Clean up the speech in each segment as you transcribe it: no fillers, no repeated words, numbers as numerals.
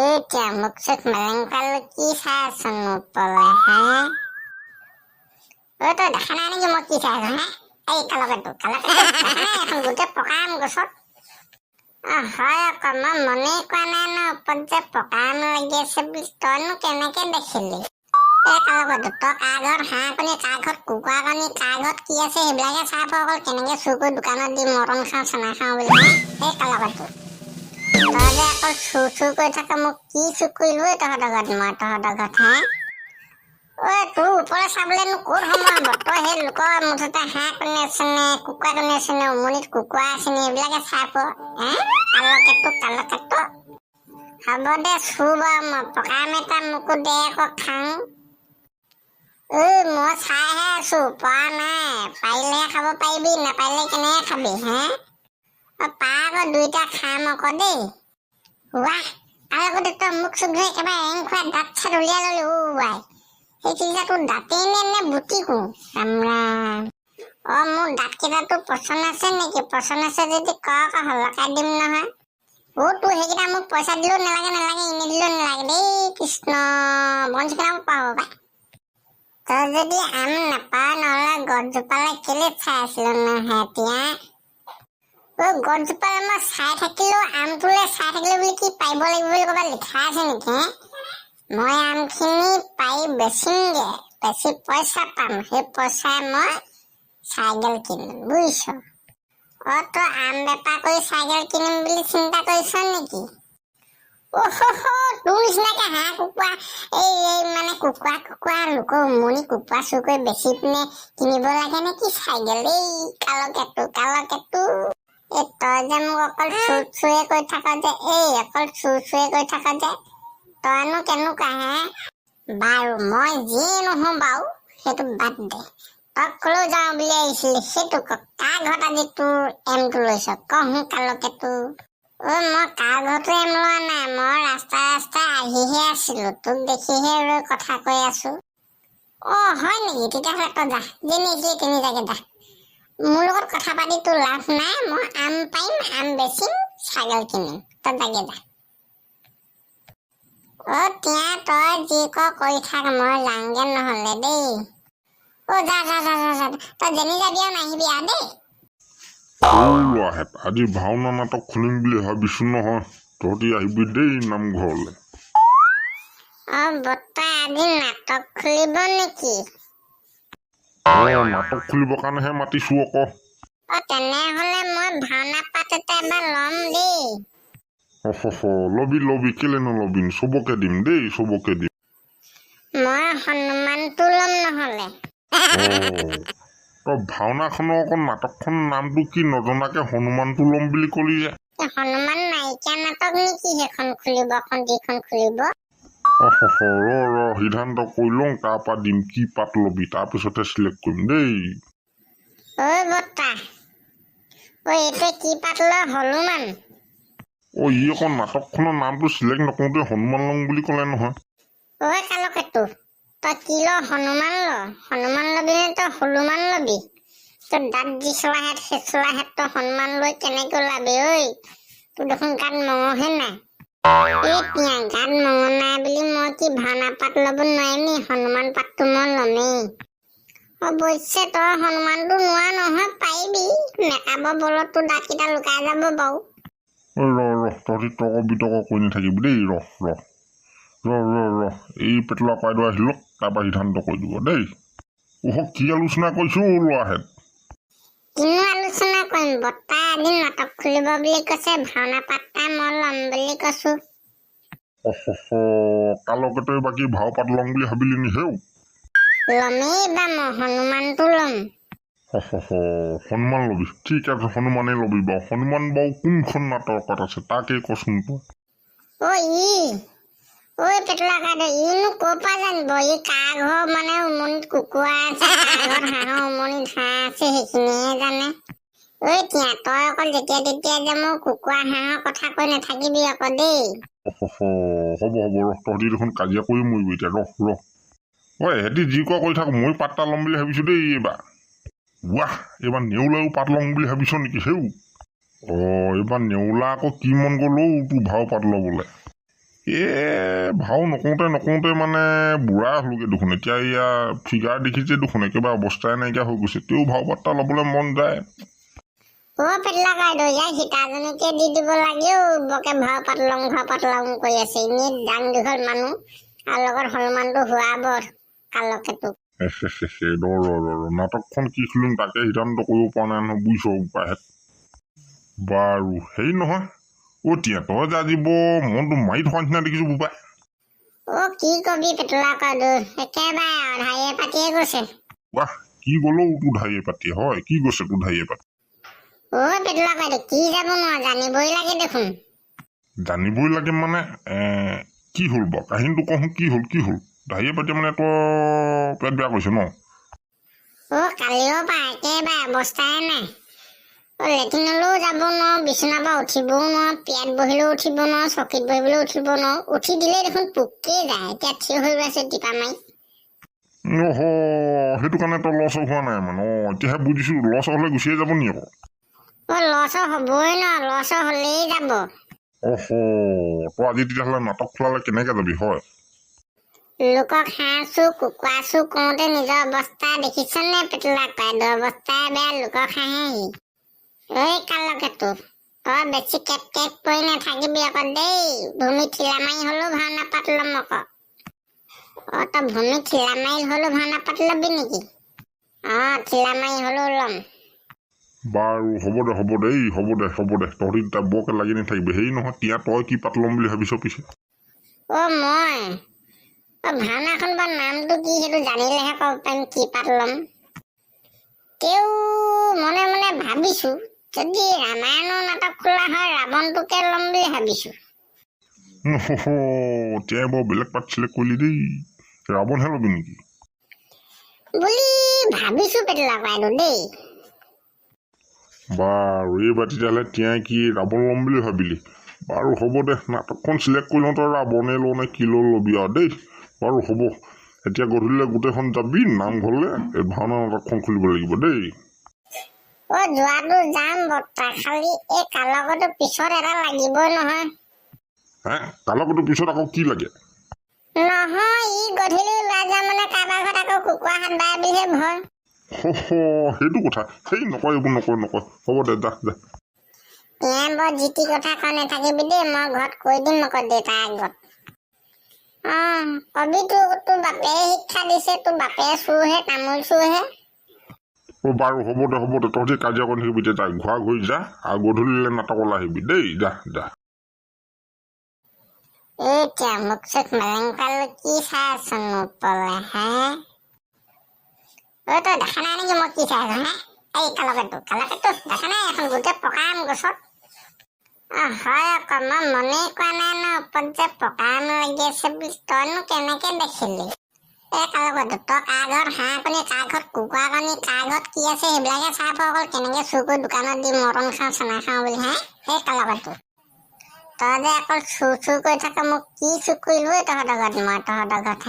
এতিয়া মুখ চুখ মেলেংকাল কি চাই আছো ওপৰলে হা তই দেখা নাই নেকি মই কি চাই আছো হা এই কালকেটো এখন গোটেই পকা আম গছত হয় আকৌ মই মনেই কোৱা নাই ন ওপৰত যে পকা আম লাগি আছে বুলি তইনো কেনেকে দেখিলি এই কালকেটো তই কাৰ ঘৰত হাঁহ কণী কাৰ ঘৰত কুকুৰা কণী কাৰ ঘৰত কি আছে সেইবিলাকে চাই অকল কেনেকে চুৰ কৰি দোকানত দি মটন খাওঁ চানা খাওঁ বুলি এই কালকেটো তই যে অকল চুৰ কৰি থাক মোক কি চুৰ কৰিলো তহঁতৰ ঘৰত মই তহঁতৰ ঘৰত হা ঐ তোৰ ওপৰলৈ চাবলৈনো ক'ত সময় হ'ব তই সেই লোকৰ মুঠতে হাঁহ কণী আছে নে কুকুৰা কণী আছে নে উমনিত কুকুৰা আছে নে এইবিলাকে চাই প কালকেটো হ'ব দে চুৰ বাৰু মই পকা আম এটা মোকো দে আকৌ খাওঁ মই চাইহে আছো পৰা নাই পাৰিলেহে খাব পাৰিবি নাপাৰিলে কেনেকে খাবি হে পাৰ আকৌ দুইটা খাম আকৌ দেই ৱাহ কালকেটো তই মুখ চুখ ধুই একেবাৰে এং খুৱাই দাঁত চাত উলিয়াই ললি ৱাই সেইকেইটা তোৰ দাঁতেই নে বুটি কো মোৰ দাঁতকেইটাতো পচন্দ আছে নেকি পচন্দ আছে যদি ক লগাই দিম নহয় তোৰ সেইকেইটা মোক পইচা দিলেও নালাগে এনে দিলেও নালাগে দেই কৃষ্ণ বঞ্চিকেইটা মোক পাব পাই তই যদি আম নাপাৱ নহ'লে গছজোপালে কেলে চাই আছিলো নহয় এতিয়া গছজোপালে মই চাই থাকিলো আমটোলে চাই থাকিলো বুলি কি পাৰিব লাগিব বুলি ক'ৰবাত লিখা আছে নেকি মই আমখিনি পাৰি বেচিমগে বেছি পইচা পাম সেই পইচাই মই চাইকেল কিনিম বুজিছ তই আম বেপাৰ কৰি চাইকেল কিনিম বুলি চিন্তা কৰিছ নেকি তোৰ নিচিনাকে হাঁহ কুকুৰা এই মানে কুকুৰা লোকৰ উমনি কুকুৰা চুৰ কৰি বেচি পিনে কিনিব লাগে নেকি চাইকেল এই কালকেটো তই যে মোক অকল চুৰে কৰি থাক যে অকল চুৰে কৰি থাক যে তইনো কেনেকুৱা হে বাৰু মই যিয়ে নহওঁ বাৰু সেইটো বাদ দে তই কলৈ যাওঁ বুলি আহিছিলি সেইটো কাৰ ঘৰত আজি তোৰ এমটো লৈছ কহো কালকেটো মই কাৰ ঘৰতো এম লোৱা নাই মই ৰাস্তা আহিহে আছিলো তোক দেখিহে ৰৈ কথা কৈ আছো হয় নেকি তেতিয়াহ'লে তই যা যেনে তিনি জাগে যা মোৰ লগত কথা পাতি তোৰ লাভ নাই মই আম পাৰিম আম বেচিম ছাগল কিনিম তই জাগে যা তিয়া তই যি কৰি থাক মই যাওঁগে নহ'লে দেই যা তই যেনি যাবি আৰু নাহিবি আৰু দেই আজি ভাওনা নাটক খুলিম বুলি ভাবিছো নহয় তহঁতি আহিবি দেই নামঘৰলে বৰ্তা আজি নাটক খুলিব নেকি নাটক খুলিবৰ কাৰণেহে মাতিছো আকৌ তেনেহলে মই ভাওনা পাত এটা এবাৰ ল'ম দেই লবি কেলে নলবি চবকে দিম দেই চবকে দিম মই হনুমানটো ল'ম নহলে ভাওনাখনৰ আকৌ নাটকখনৰ নামটো কি নজনাকে হনুমানটো ল'ম বুলি কলি যে হনুমান নাইকিয়া নাটক নেকি সেইখন খুলিব যিখন খুলিব সিদ্ধান্ত কৰি লওঁ তাৰপৰা দিম কি পাত লবি তাৰপিছতে চিলেক্ট কৰিম দেই বৰ্তা এইটো কি পাত লয় হনুমান ই আকৌ নাটকখনৰ নামটো চিলেক্ট নকৰোঁতে হনুমান লওঁ বুলি ক'লে নহয় কালকেটো তই কি ল হনুমান লবি নে তই হনুমান লবি তোৰ দাঁত যি চলাহেঁত সেই চলাহেঁত তই হনুমান লৈ কেনেকৈ ওলাবি তোৰ দেখোন গাত মঙহে নাই গাত মঙহ নাই বুলি মই কি ভাওনা পাত ল'ব নোৱাৰিম হনুমান পাতটো মই ল'মেই অৱশ্যে তই হনুমানটো নোৱা নহয় পাৰিবি মেকআপৰ বলত তোৰ দাঁতকেইটা লুকাই যাব বাৰু তহঁতি তৰ্ক বিতৰ্ক কৰি নাথাকিবি দেই এই পেটলা পাইদ আহিলো তাৰপৰা সিদ্ধান্ত কৰি দিব দেই কি আলোচনা কৰিছো ল'ৰাহেঁত কিনো আলোচনা কৰিম বৰ্তা আজি নাটক খুলিব বুলি কৈছে ভাওনা পাতটা মই ল'ম বুলি কৈছো কালকেতো বাকী ভাও পাত ল'ম বুলি ভাবিলি নি হেও ল'মেই বা মই হনুমানটো ল'ম হনুমান ল'বি ঠিক আছে হনুমানেই ল'বি বাৰু হনুমান বাৰু কোনখন নাটকত আছে তাকেই কচোন তই পেটলা কাইদেউ ইনো ক'ৰ পৰা জানিব কাৰ ঘৰ মানে উমনিত কুকুৰা আছে কাৰ ঘৰত হাঁহৰ উমনিত হাঁহ আছে সেইখিনিহে জানে তিয়া তই অকল যেতিয়া তেতিয়া যে মোৰ কুকুৰা হাঁহৰ কথা কৈ নাথাকিবি আকৌ দেই হ'ব তহঁতি দেখোন কাজিয়া কৰি মৰিবি এতিয়া সিহঁতি যি কোৱা কৰি থাক মই পাতটা ল'ম বুলি ভাবিছো দেই এইবাৰ নেউলায়ো পাত ল'ম বুলি ভাবিছ নেকি হেও এইবাৰ নেউলা আকৌ কি মন গ'ল তোৰ ভাও পাত ল'বলৈ ভাও নকওঁতে মানে বুঢ়া হলোগে দেখোন। এতিয়া এয়া ফিগাৰ দেখিছে দেখোন, একেবাৰে অৱস্থাই নাইকিয়া হৈ গৈছে। তেও ভাও পাত্তা ল'বলৈ মন যায়। পেটলা বাইদেউ, ইয়াক সীতাজনীকে দি দিব লাগেও, বকে ভাও পাতলং কৰি আছে। এনেই ডাং দীঘল মানুহ আৰু লগত হনুমানটো হোৱাব কালকেতো। নাটকখন কি খুলিম তাকে সিদ্ধান্ত কৰিব পৰা নাই নহয়, বুজিছ উপায়হেত। বাৰু হেৰি নহয়, তই যে আজি বৰ মনটো মাৰি থকা নিচিনা দেখিছো বোপাই। কি কবি পেটলা বাইদেউ, একেবাৰে ধাৰিয়ে পাতিয়ে গৈছে। বাহ, কি গ'লেও তোৰ ধাৰিয়ে পাতিয়ে হয়, কি গৈছে তোৰ ধাৰিয়ে পাতি? পেটলা বাইদেউ, কি যাব নোৱাৰো, জানিবই লাগে দেখোন। জানিবই লাগে মানে কি হ'ল বাৰু কাহিনীটো কওঁ, কি হ'ল ধাৰিয়ে পাতি মানে তই পেট বেয়া কৰিছে ন? কালিও পৰা একেবাৰে অৱস্থাই নাই। লেট্ৰিনলৈও যাব নোৱাৰো, বিচনাৰ পৰা উঠিবও নোৱাৰো, পিয়াত বহিলেও উঠিব নোৱাৰো, চকীত বহিবলৈও উঠিব নোৱাৰো। উঠি দিলে দেখোন পোকেই যায়। এতিয়া থিয় হৈ আছে টিপা মাৰি। সেইটো কাৰণে তই লছ হোৱা নাই মানে? এতিয়াহে বুজিছো, লছ হ'লে গুচিয়ে যাব নি আকৌ? লছ হবই ন, লছ হলেই যাব। তই আজি তেতিয়াহ'লে নাটক খোলালে কেনেকে যাবি হয়? লোকক হাঁহ চু কুকুৰা চু কওঁতে নিজৰ অৱস্থা দেখিছ নে পেটলা বাইদেউ? অৱস্থাই বেয়া, লোকক হাঁহেহি। কালকেতো, তই বেছি কেট কৰি নাথাকিবি আকৌ দেই। ভূমি ঠিলা মাৰি হলেও ভাওনা পাত ল'ম আকৌ। তই ভূমি ঠিলা মাৰি হলেও ভাওনা পাত ল'বি নেকি? ঠিলা মাৰি হলেও ল'ম। বাৰু হ'ব দে তহঁতি তাত বৰকে লাগি নাথাকিবি। হেৰি নহয়, তই কি পাত ল'ম বুলি ভাবিছ পিছে? মই ভাওনাখন বা নামটো কি সেইটো জানিলেহে ক'ব পাৰিম কি পাত ল'ম। তেও মনে মনে ভাবিছো, যদি ৰামায়ণৰ নাটক খোলা হয় ৰাৱণটোকে ল'ম বুলি ভাবিছো। বৰ বেলেগ পাত চিলেক্ট কৰিলি দেই। ৰাৱণহে ল'বি নেকি বুলি ভাবিছো পেটলা বাইদেউ দেই। বাৰু এইবাৰ তেতিয়াহ'লে কি ৰাৱণ ল'ম বুলি ভাবিলি? বাৰু হ'ব দে, নাটকখন চিলেক্ট কৰি লওঁ, তই ৰাৱণে লওঁ নে কি ল'বি আৰু দেই। বাৰু হ'ব, এতিয়া গধূলিলৈ গোটেইখন যাবি নামঘৰলৈ, এই ভাওনা নাটকখন খুলিব লাগিব দেই। যোৱাটো যাম বৰ্তা, খালি এই কালকটো পিছত এটা লাগিবই নহয়। কালকটো পিছত আকৌ কি লাগে? নহয়, ই গধূলি ওলাই যোৱা মানে কাৰোবাৰ ঘৰত আকৌ কুকুৰা হাত বাই বুলিহে ভয়। সেইটো কথা। নকয় এইবোৰ নকয়। হ'ব দে, যা। বৰ জিতি কথা কৈ নাথাকিবি দেই, মই ঘৰত কৈ দিম আকৌ দেউতাৰ আগত। কবি তোৰ বাপে শিক্ষা দিছে, তোৰ বাপে চুৰহে, তামোল চুৰহে। বাৰু হ'ব দে, তহঁতি কাজিয়া কৰি থাকিবি এতিয়া, ঘূৰা ঘূৰি যা আৰু গধূলিলৈ নাটকলৈ আহিবি দেই, যা। এতিয়া মোক চোক মেলেংকাল কি চাই আছনো ওপৰলে, তই দেখা নাই নেকি মই কি চাই আছো? এই কালকেতো দেখা নাই, এখন গোটেই পকা আম গছত। হয় আকৌ, মই মনেই কোৱা নাই ন ওপৰত যে পকা আম লাগি আছে বুলি। তইনো কেনেকে দেখিলি? কালকেতো, তই কাৰ ঘৰত হাঁহ কণী, কাৰ ঘৰত কুকুৰা কণী, কাৰ ঘৰত কি আছে সেইবিলাকে চাই অকল কেনেকে চুৰ কৰি দোকানত দি মটন খাওঁ, চানা খাওঁ বুলি। কালকেতো, তই যে অকল চুৰ কৰি থাক, মোক কি চুৰ কৰিলো তহঁতৰ ঘৰত? মই তহঁতৰ ঘৰত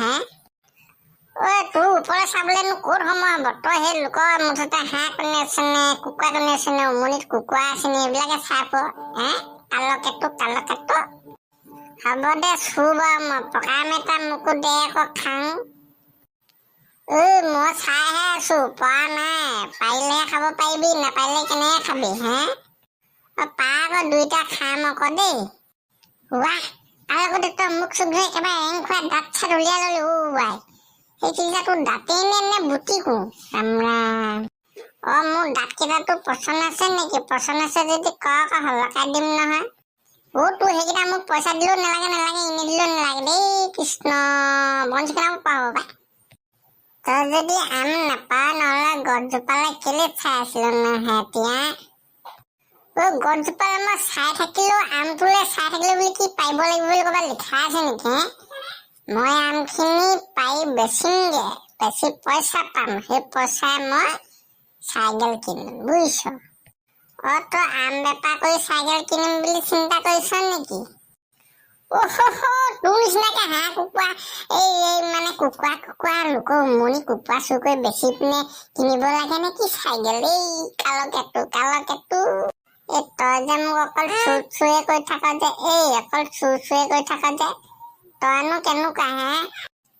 তোৰ ওপৰলৈ চাবলৈনো ক'ত সময় হ'ব? তই সেই লোকৰ মুঠতে হাঁহ কণী আছে নে, কুকুৰা কণী আছে নে, উমনিত কুকুৰা আছে নে, এইবিলাকে চাই কালকেতো। হ'ব দে, চুৰ বাৰু মই পকা আম এটা মোকো দে আকৌ খাওঁ। মই চাইহে আছো, পৰা নাই। পাৰিলেহে খাব পাৰিবি, নাপাৰিলে কেনেকে খাবি? পাৰ আকৌ দুইটা খাম আকৌ দেই। কালকেতো, তই মোক চুক ধৰি একেবাৰে এং খুৱাই দাঁত চাত উলিয়াই ললি। সেইখিনি তোৰ দাঁতেই নে বুটিকো? মোৰ দাঁত কেইটাতো পচন্দ আছে নেকি? পচন্দ আছে যদি ক লগাই দিম নহয়। তোৰ সেইকেইটা মোক পইচা দিলেও নালাগে, এনে দিলেও নালাগে দেই। কৃষ্ণ, বঞ্চিকেইটা মোক পাব পাই। তই যদি আম নাপাৱ, নহ'লে গছজোপালে কেলে চাই আছিলো নহয়? গছজোপালে মই চাই থাকিলেও, আমটোলে চাই থাকিলেও বুলি কি পাৰিব লাগিব বুলি ক'ৰবাত লিখা আছে নেকি? মই আমখিনি পাৰি বেচিমগে, বেছি পইচা পাম। সেই পইচাই মই চাইকেল কিনিম, বুজিছ? তই আম বেপাৰ কৰি চাইকেল কিনিম বুলি চিন্তা কৰিছ নেকি? তোৰ নিচিনাকে হাঁহ কুকুৰা মানে কুকুৰা লোকৰ উমনি কুকুৰা চুৰ কৰি বেচি পিনে কিনিব লাগে নে কি চাইকেল? কালকেতো, তই যে মোক অকল চুৰে কৰি থাক যে, তইনো কেনেকুৱা হে?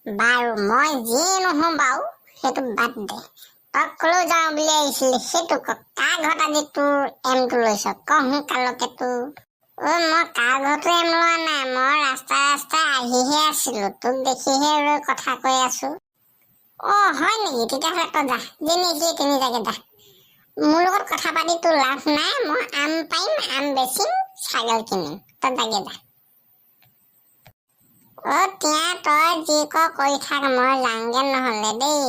বাৰু মই যিয়ে নহওঁ বাৰু সেইটো বাদ দে। তই কলৈ যাওঁ বুলি আহিছিলি সেইটো ক। কাৰ ঘৰত আজি তোৰ এমটো লৈছ ক সোনকালকে তোৰ। মই কাৰ ঘৰতো এম লোৱা নাই, মই ৰাস্তাই আহিহে আছিলো, তোক দেখিহে ৰৈ কথা কৈ আছো। হয় নেকি? তেতিয়াহ'লে তই যা, যেনি তিনি জাগে যা। মোৰ লগত কথা পাতি তোৰ লাভ নাই। মই আম পাৰিম, আম বেচিম, ছাগল কিনিম, তই জাগে যা। তিয়া তই যি কৰি থাক, মই যাওঁগে নহলে দেই।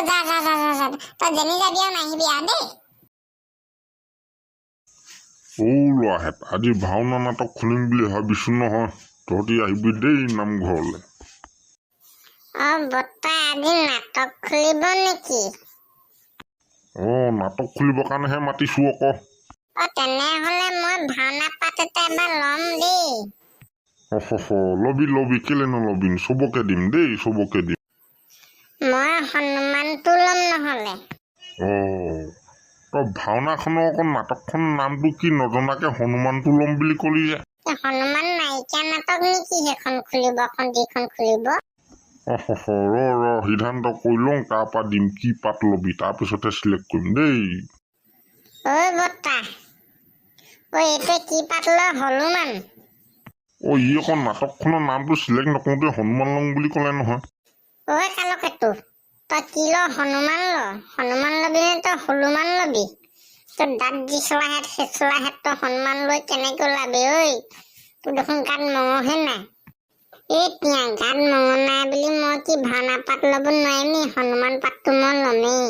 যা যা যা যা যা, তই যেনি যাবি আৰু নাহিবি আৰু দেই। ল'ৰাহেঁত আজি ভাওনা নাটক খুলিম বুলি ভাবিছো নহয়, তহঁতি আহিবি দেই নামঘৰলৈ। বৰ্তা আজি নাটক খুলিব নেকি? নাটক খুলিবৰ কাৰণেহে মাতিছো আকৌ। তেনেহলে মই ভাওনা পাত এটা এবাৰ ল'ম দেই। লবি কেলে নলবি, চবকে দিম দেই, চবকে দিম। মই হনুমানটো ল'ম নহলে। তই ভাওনাখনৰ আকৌ নাটকখনৰ নামটো কি নজনাকে হনুমানটো ল'ম বুলি কলি যে? হনুমান নাইকিয়া নাটক নেকি সেইখন খুলিব, যিখন খুলিব? সিদ্ধান্ত কৰি লওঁ, তাৰপৰা দিম কি পাত লবি, তাৰপিছতে চিলেক্ট কৰিম দেই। বৰ্তা, এইটো কি পাত ল? হনুমান? ই আকৌ নাটকখনৰ নামটো চিলেক্ট নকৰোঁতে হনুমান লওঁ বুলি ক'লে নহয়। কালকেতু, তই কি ল? হনুমান ল। হনুমান লবি নে তই হনুমান লবি? তোৰ দাঁত যিচলাহেঁত সেইচলাহেঁত তই হনুমান লৈ কেনেকে ওলাবি ঐ? তোৰ দেখোন গাত মঙহে নাই। তিয়া গাত মঙহ নাই বুলি মই কি ভাওনা পাত ল'ব নোৱাৰিম নি? হনুমান পাতটো মই ল'মেই।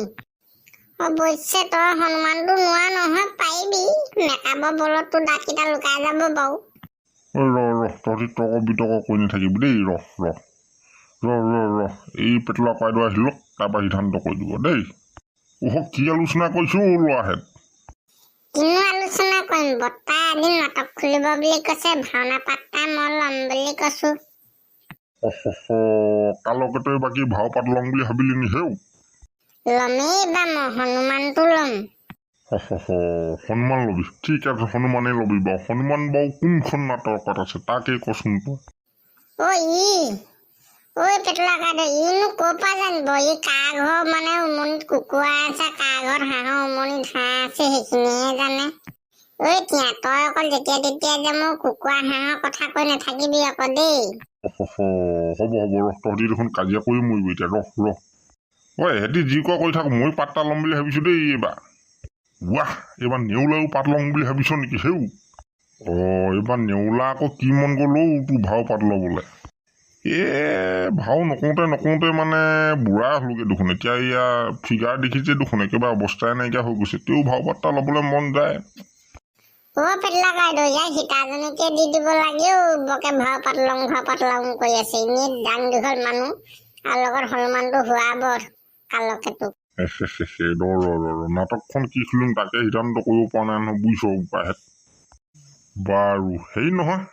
অৱশ্যে তই হনুমানটো নোৱা নহয়, পাৰিবি। মেকআপৰ বলত তোৰ দাঁতকেইটা লুকাই যাব বাৰু। তহঁতি তৰ্ক বিতৰ্ক কৰি নাথাকিবি দেই। এই পেটলা কইদেউ আহি লওক, তাৰপৰা সিদ্ধান্ত কৰি দিব দেই। কি আলোচনা কৰিছো ল'ৰাহেঁত? কিনো আলোচনা কৰিম, বৰ্তা এদিন নাটক খুলিব বুলি কৈছে, ভাওনা পাতটা মই ল'ম বুলি কৈছো। কালকেতই বাকী ভাও পাত ল'ম বুলি ভাবিলি নি হেও? ল'মেই বা মই হনুমানটো ল'ম। হনুমান লবি, ঠিক আছে হনুমানেই লবি বাৰু। হনুমান বাৰু কোনখন নাটকত আছে তাকেই কচোন তই। পেটলা কইদেউ, ইনো ক'ৰ পৰা জানিব? কাৰ ঘৰ মানে উমনিত কুকুৰা আছে, কাৰ ঘৰত হাঁহৰ উমনিত হাঁহ আছে, সেইখিনিহে জানে। তিয়া তই অকল যেতিয়া তেতিয়া যে মোৰ কুকুৰা হাঁহৰ কথা কৈ নাথাকিবি আকৌ দেই। হ'ব তহঁতি দেখোন কাজিয়া কৰি মৰিবি এতিয়া। এহেঁতি যি কোৱা কৰি থাক, মই পাতটা ল'ম বুলি ভাবিছো দেই এইবাৰ। এইবাৰ নেউলায়ো পাত ল'ম বুলি ভাবিছ নেকি হেও? এইবাৰ নেউলা আকৌ কি মন গ'ল তোৰ ভাও পাত ল'বলৈ? ভাও নকৰোঁতে মানে বুঢ়া হলোগে দেখোন। এতিয়া এয়া ফিগাৰ দেখিছে দেখোন, একেবাৰে অৱস্থাই নাইকিয়া হৈ গৈছে। তেও ভাও পাতটা ল'বলৈ মন যায়। পেটলা কইদেউ, ইয়াক সীতাজনীকে দি দিব লাগে। বকে ভাও পাত লওঁ কৰি আছে। এনেই ডাং দীঘল মানুহ আৰু লগত হনুমানটো হোৱাব কালকেতু। নাটকখন কি খুলিম তাকে সিদ্ধান্ত কৰিব পৰা নাই নহয়, বুজিছ উপায়হেঁত। বাৰু হেৰি নহয়,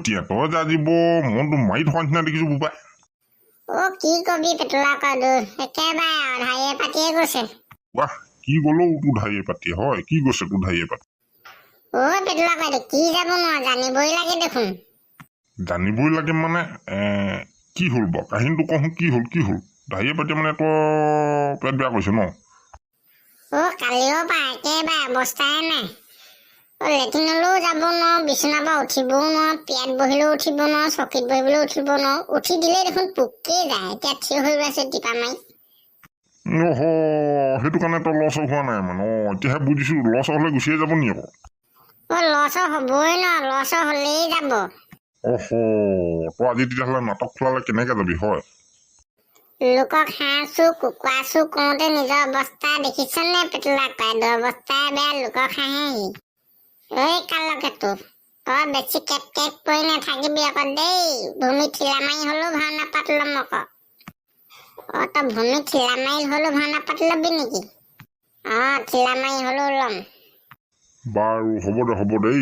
তিয়া তই যে আজি বৰ মনটো মাৰি থকা নিচিনা দেখিছো বোপাই। কি কবি পেটলা কইদেউ, একেবাৰে ধাৰিয়ে পাতিয়ে গৈছে। কি গ'লো তোৰ ধাৰিয়ে পাতিয়ে? হয় কি গৈছে তোৰ ধাৰিয়ে পাতি? পেটলা কইদেউ, কি যাব নোৱাৰো, জানিবই লাগে দেখোন। জানিবই লাগে মানে কি হ'ল বাৰু কাহিনীটো কওঁ, কি হ'ল ধাৰিয়ে পাতি মানে তই পেট বেয়া কৰিছে ন? কালিও পৰা একেবাৰে অৱস্থাই নাই। লেট্ৰিনলৈও যাব নোৱাৰো, বিচনাৰ পৰা উঠিবও নোৱাৰো, পিয়াত বহিলেও উঠিব নোৱাৰো, চকীত বহিবলৈও উঠিব নোৱাৰো। উঠি দিলেই দেখোন পোকেই যায়। এতিয়া থিয় হৈ আছে টিপা মাৰি। সেইটো কাৰণে তই লছ হোৱা নাই মানে? এতিয়াহে বুজিছো, লছ হ'লে গুচিয়ে যাব নি আকৌ? লছ হ'বই ন, লছ হ'লেই যাব। তই আজি তেতিয়াহ'লে নাটক খোলালে কেনেকে যাবি হয়? লোকক হাঁহ চু কুকুৰা চু কৰোঁতে নিজৰ অৱস্থা দেখিছনে? পেটলা কইদেউ অৱস্থাই বেয়া, লোকক হাঁহেহি। কালকেতু, তই বেছি কেট কৰি নাথাকিবি আকৌ দেই। ভূমি ঠিলা মাৰি হ'লেও ভাওনা পাত ল'ম আকৌ। তই ভূমি ঠিলা মাৰি হ'লেও ভাওনা পাত ল'বি নেকি? ঠিলা মাৰি হ'লেও ল'ম। বাৰু হ'ব দে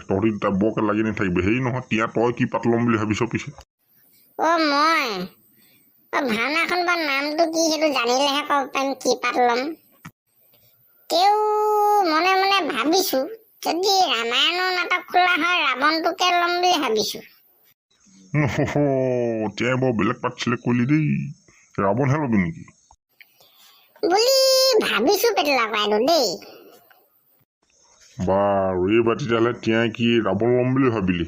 তহঁতি তাত বৰকে লাগি নাথাকিবি। হেৰি নহয়, তিয়া তই কি পাত ল'ম বুলি ভাবিছ পিছে? মই ভাওনাখন বা নামটো কি সেইটো জানিলেহে ক'ব পাৰিম কি পাত ল'ম। তেও মনে মনে ভাবিছো, যদি ৰামায়ণৰ নাটক খোলা হয় ৰাৱণটোকে ল'ম বুলি ভাবিছো। তিয়াই বৰ বেলেগ পাত চিলেক্ট কৰিলি দেই ৰাৱণহে ল'বি নেকি বুলি ভাবিছো পেটলা বাইদেউ দেই। বাৰু এইবাৰ তেতিয়াহ'লে তিয়াই কি ৰাৱণ ল'ম বুলি ভাবিলি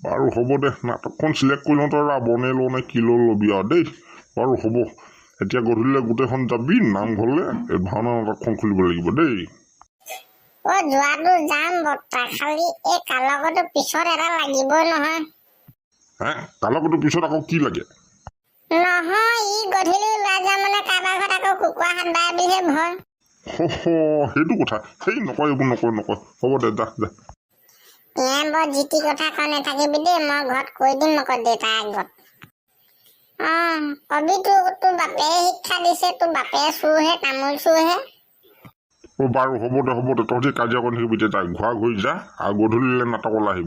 বাৰু হ'ব দে নাটকখন চিলেক্ট কৰি লওঁ তই ৰাৱণে লওঁ নে কি ল'বি আৰু দেই বাৰু হ'ব এতিয়া গধূলিলৈ গোটেইখন যাবি নামঘৰলৈ এই ভাওনা নাটকখন খুলিব লাগিব দেই যোৱাটো যাম বৰ্তা, খালি এই কালকটো পিছত এটা লাগিবই নহয়। হে কালকটো পিছত আকৌ কি লাগে নহয় ই গধূলি ওলাই যাম মানে কাৰোবাৰ ঘৰত আকৌ কুকুৰা হাত বাই বুলিহে ভয়। সেইটো কথা সেই নকয় এইবোৰ নকয় হ'ব দে যা যা তিয়াই বৰ জিতি কথা কৈ নাথাকিবি দেই, মই ঘৰত কৈ দিম আকৌ দেউতাৰ আগত। কবি তোৰ বাপে শিক্ষা দিছে, তোৰ বাপে চুৰহে তামোল চুৰহে। বাৰু হ'ব দে তহঁতি কাজিয়া কৰি থাকিবি এতিয়া ঘূৰা ঘূৰি যা আৰু গধূলিলৈ নাটকলৈ আহিবি